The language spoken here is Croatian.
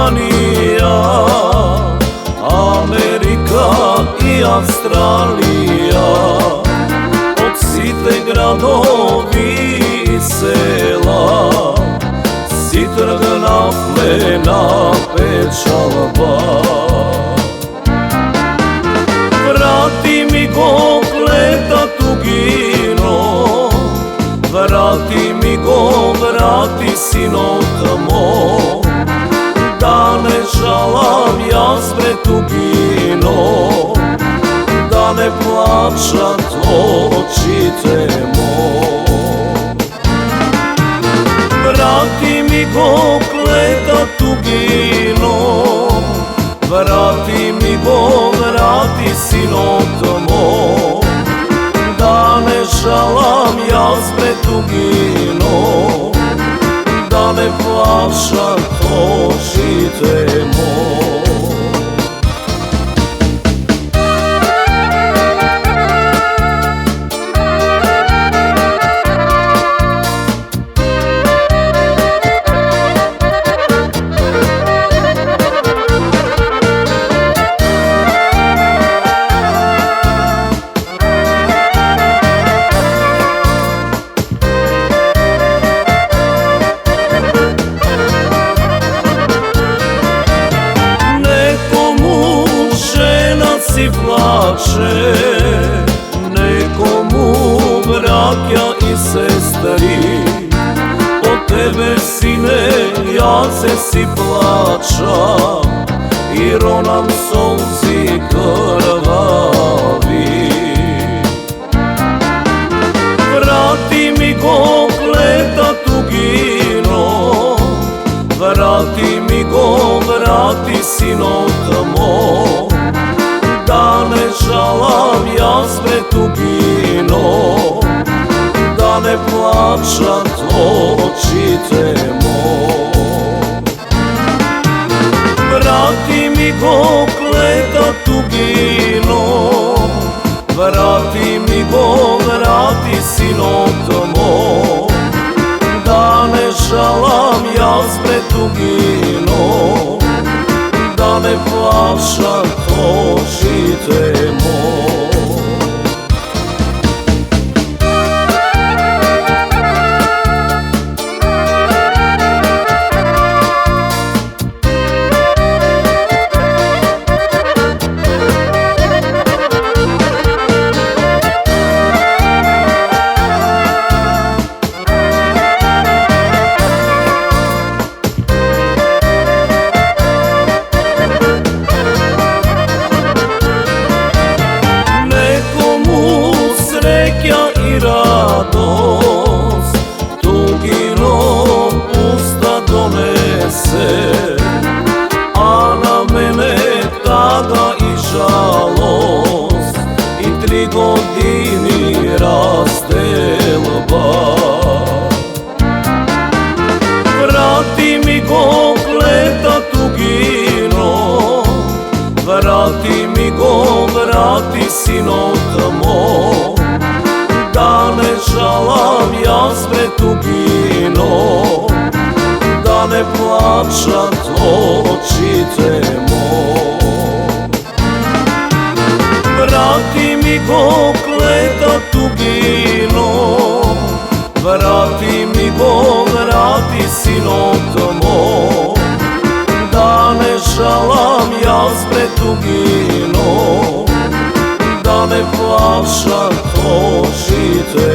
Britanija, Amerika i Australija, od site gradovi i sela, si trg plena pečalba. Vrati mi go leta tugino, vrati mi go, vrati sinota moj, da ne žalam jazbre tugino, da ne plačat očite moj. Vrati mi go leta tugino, vrati mi go, vrati sinota moj, da ne žalam jazbre tugino, da ne plašam očite moj. Si plače, nekomu bratja i sestri, od tebe sine ja se si plača i ronam solzi krvavi. Vrati mi go leta tugino, vrati mi go, vrati sinota moj, da ne žalam jazbre tugino, da ne plačat očite moj. Vrati mi go leta tugino, vrati mi go, vrati sinota moj, da ne žalam jazbre tugino, da ne plašam očite moj. I radost tuginom usta donese, a na mene tada i žalost i 3 godini razdjelba. Vrati mi go leta tugino, vrati mi go, vrati sinota moj, da ne žalam jazbre tugino, da ne plačat očite moj. Vrati mi go leta tugino, vrati mi go, vrati sinota moj, da ne žalam jazbre tugino, da ne plašam očite